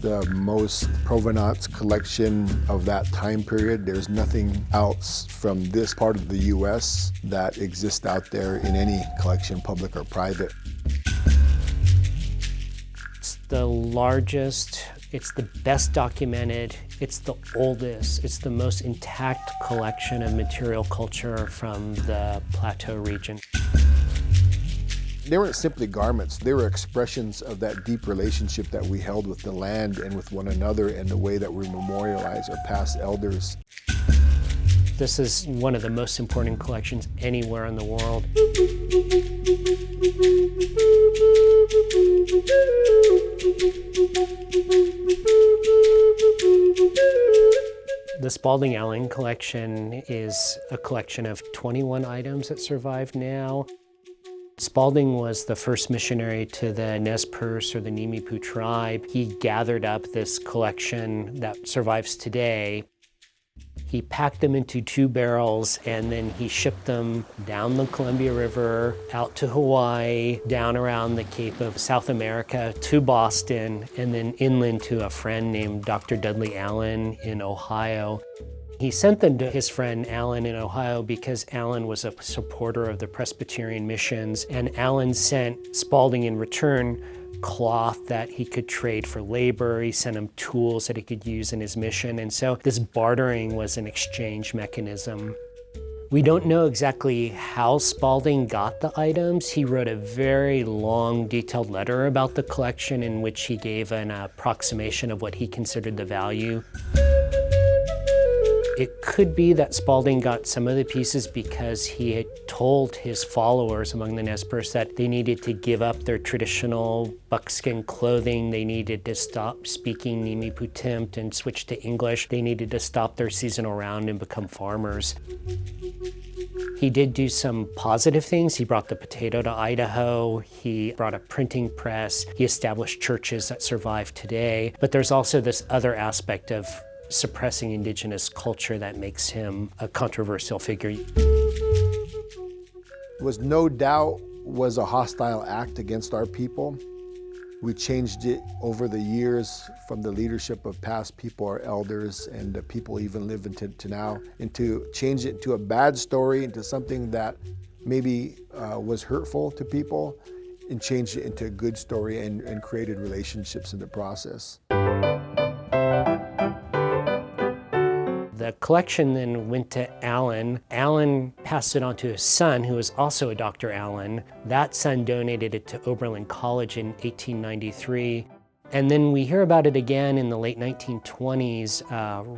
the most provenance collection of that time period. There's nothing else from this part of the U.S. that exists out there in any collection, public or private. It's the largest, it's the best documented, it's the oldest, it's the most intact collection of material culture from the Plateau region. They weren't simply garments, they were expressions of that deep relationship that we held with the land and with one another, and the way that we memorialize our past elders. This is one of the most important collections anywhere in the world. The Spalding-Allen collection is a collection of 21 items that survive now. Spalding was the first missionary to the Nez Perce, or the Nimiipuu tribe. He gathered up this collection that survives today. He packed them into 2 barrels, and then he shipped them down the Columbia River, out to Hawaii, down around the Cape of South America, to Boston, and then inland to a friend named Dr. Dudley Allen in Ohio. He sent them to his friend Allen in Ohio because Allen was a supporter of the Presbyterian missions, and Allen sent Spalding in return cloth that he could trade for labor. He sent him tools that he could use in his mission, and so this bartering was an exchange mechanism. We don't know exactly how Spalding got the items. He wrote a very long, detailed letter about the collection in which he gave an approximation of what he considered the value. It could be that Spalding got some of the pieces because he had told his followers among the Nez Perce that they needed to give up their traditional buckskin clothing. They needed to stop speaking Nimiipuu Timt and switch to English. They needed to stop their seasonal round and become farmers. He did do some positive things. He brought the potato to Idaho. He brought a printing press. He established churches that survive today. But there's also this other aspect of suppressing indigenous culture that makes him a controversial figure. Was no doubt was a hostile act against our people. We changed it over the years from the leadership of past people, our elders, and the people even live into now, into change it to a bad story, into something that maybe was hurtful to people, and changed it into a good story and created relationships in the process. The collection then went to Allen. Allen passed it on to his son, who was also a Dr. Allen. That son donated it to Oberlin College in 1893. And then we hear about it again in the late 1920s.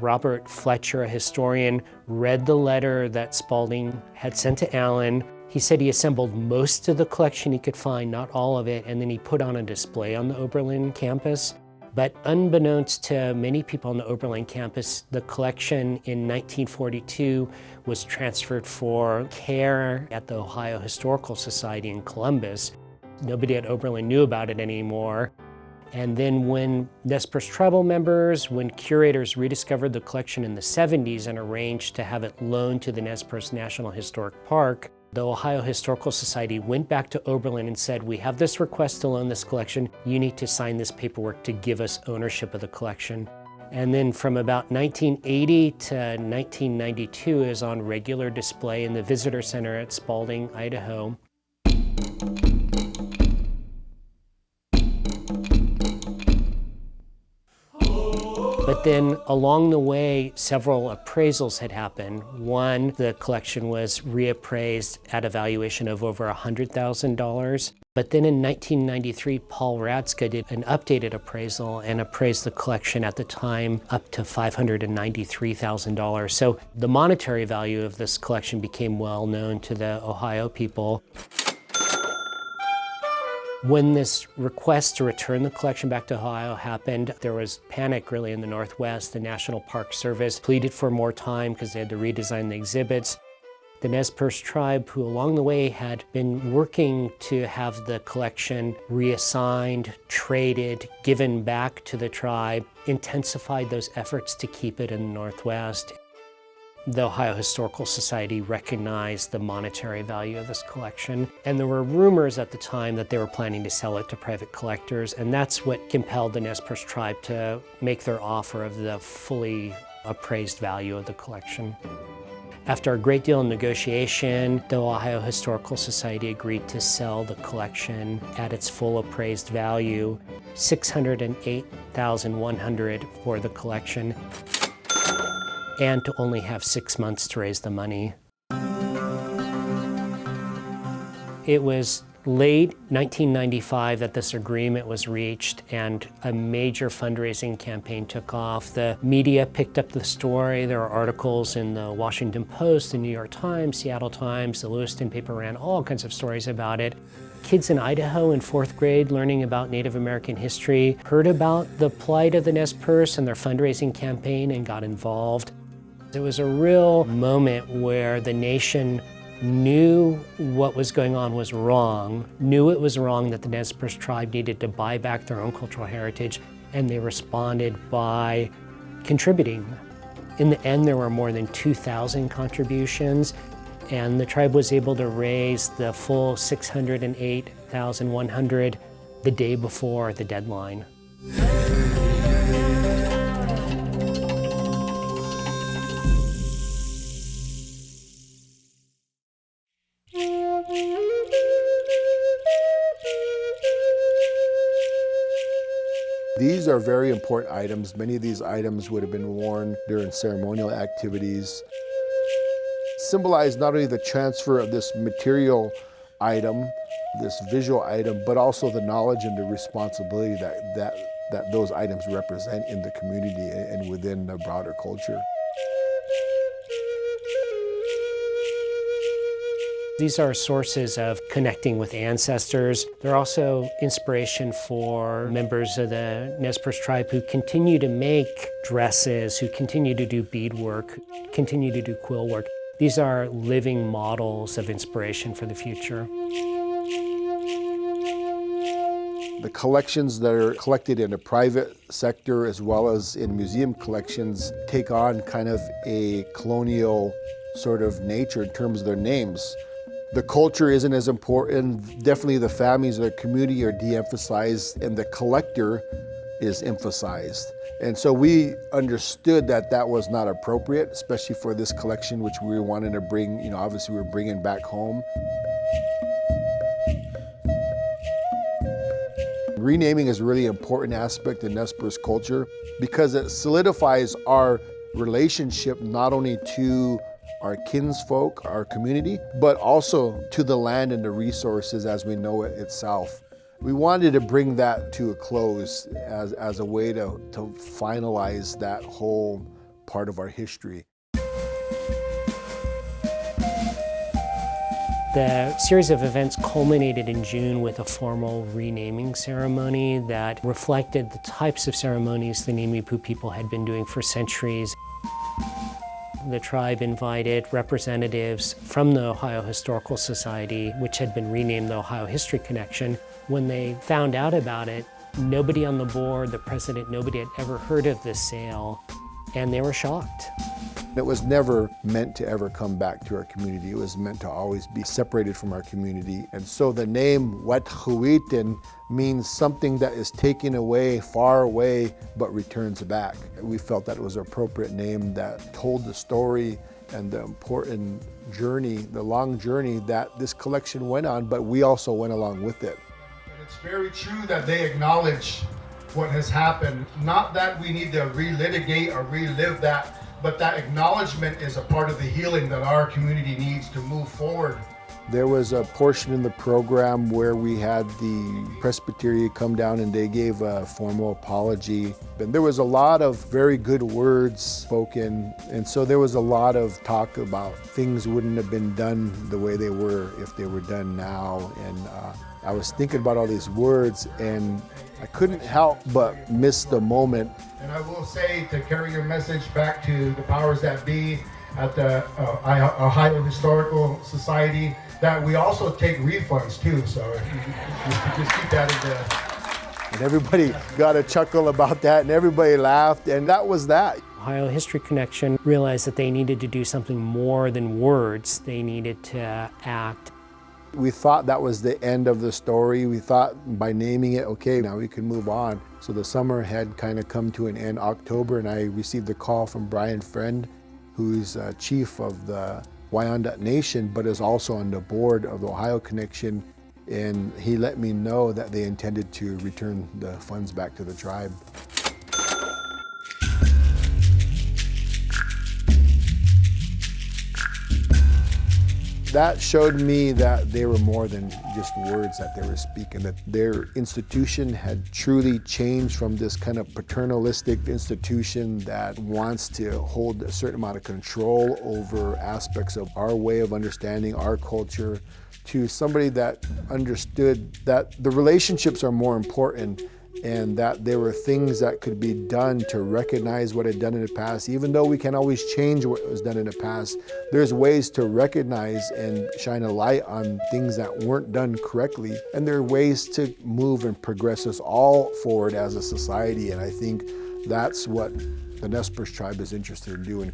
Robert Fletcher, a historian, read the letter that Spalding had sent to Allen. He said he assembled most of the collection he could find, not all of it, and then he put on a display on the Oberlin campus. But unbeknownst to many people on the Oberlin campus, the collection in 1942 was transferred for care at the Ohio Historical Society in Columbus. Nobody at Oberlin knew about it anymore. And then when Nez Perce tribal members, when curators rediscovered the collection in the 70s and arranged to have it loaned to the Nez Perce National Historic Park, the Ohio Historical Society went back to Oberlin and said, we have this request to loan this collection. You need to sign this paperwork to give us ownership of the collection. And then from about 1980 to 1992 is on regular display in the visitor center at Spalding, Idaho. But then along the way, several appraisals had happened. One, the collection was reappraised at a valuation of over $100,000. But then in 1993, Paul Radska did an updated appraisal and appraised the collection at the time up to $593,000. So the monetary value of this collection became well known to the Ohio people. When this request to return the collection back to Ohio happened, there was panic really in the Northwest. The National Park Service pleaded for more time because they had to redesign the exhibits. The Nez Perce tribe, who along the way had been working to have the collection reassigned, traded, given back to the tribe, intensified those efforts to keep it in the Northwest. the Ohio Historical Society recognized the monetary value of this collection. And there were rumors at the time that they were planning to sell it to private collectors, and that's what compelled the Nez Perce tribe to make their offer of the fully appraised value of the collection. After a great deal of negotiation, the Ohio Historical Society agreed to sell the collection at its full appraised value, $608,100 for the collection, and to only have 6 months to raise the money. It was late 1995 that this agreement was reached, and a major fundraising campaign took off. The media picked up the story. There were articles in the Washington Post, the New York Times, Seattle Times, the Lewiston paper ran all kinds of stories about it. Kids in Idaho in 4th grade learning about Native American history heard about the plight of the Nez Perce and their fundraising campaign and got involved. It was a real moment where the nation knew what was going on was wrong, knew it was wrong that the Nez Perce tribe needed to buy back their own cultural heritage, and they responded by contributing. In the end, there were more than 2,000 contributions, and the tribe was able to raise the full $608,100 the day before the deadline. These are very important items. Many of these items would have been worn during ceremonial activities. Symbolize not only the transfer of this material item, this visual item, but also the knowledge and the responsibility that those items represent in the community and within the broader culture. These are sources of connecting with ancestors. They're also inspiration for members of the Nez Perce tribe who continue to make dresses, who continue to do beadwork, continue to do quill work. These are living models of inspiration for the future. The collections that are collected in the private sector as well as in museum collections take on kind of a colonial sort of nature in terms of their names. The culture isn't as important. Definitely the families of the community are de-emphasized and the collector is emphasized. And so we understood that that was not appropriate, especially for this collection, which we wanted to bring, obviously we were bringing back home. Renaming is a really important aspect of Nez Perce culture because it solidifies our relationship not only to our kinsfolk, our community, but also to the land and the resources as we know it itself. We wanted to bring that to a close as a way to finalize that whole part of our history. The series of events culminated in June with a formal renaming ceremony that reflected the types of ceremonies the Nimiipuu people had been doing for centuries. The tribe invited representatives from the Ohio Historical Society, which had been renamed the Ohio History Connection. When they found out about it, nobody on the board, the president, nobody had ever heard of this sale, and they were shocked. It was never meant to ever come back to our community. It was meant to always be separated from our community. And so the name Wet'suwet'en means something that is taken away, far away, but returns back. We felt that it was an appropriate name that told the story and the important journey, the long journey that this collection went on, but we also went along with it. It's very true that they acknowledge what has happened. Not that we need to relitigate or relive that, but that acknowledgement is a part of the healing that our community needs to move forward. There was a portion in the program where we had the Presbyterian come down and they gave a formal apology. And there was a lot of very good words spoken. And so there was a lot of talk about things wouldn't have been done the way they were if they were done now. And I was thinking about all these words and I couldn't help but miss the moment. And I will say, to carry your message back to the powers that be at the Ohio Historical Society, that we also take refunds too. So just keep that in And everybody got a chuckle about that, and everybody laughed, and that was that. Ohio History Connection realized that they needed to do something more than words. They needed to act. We thought that was the end of the story. We thought by naming it, okay, now we can move on. So the summer had kind of come to an end, October, and I received a call from Brian Friend, who's chief of the Wyandot Nation, but is also on the board of the Ohio Connection. And he let me know that they intended to return the funds back to the tribe. That showed me that they were more than just words that they were speaking, that their institution had truly changed from this kind of paternalistic institution that wants to hold a certain amount of control over aspects of our way of understanding our culture, to somebody that understood that the relationships are more important, and that there were things that could be done to recognize what had done in the past. Even though we can't always change what was done in the past, there's ways to recognize and shine a light on things that weren't done correctly. And there are ways to move and progress us all forward as a society. And I think that's what the Nez Perce tribe is interested in doing.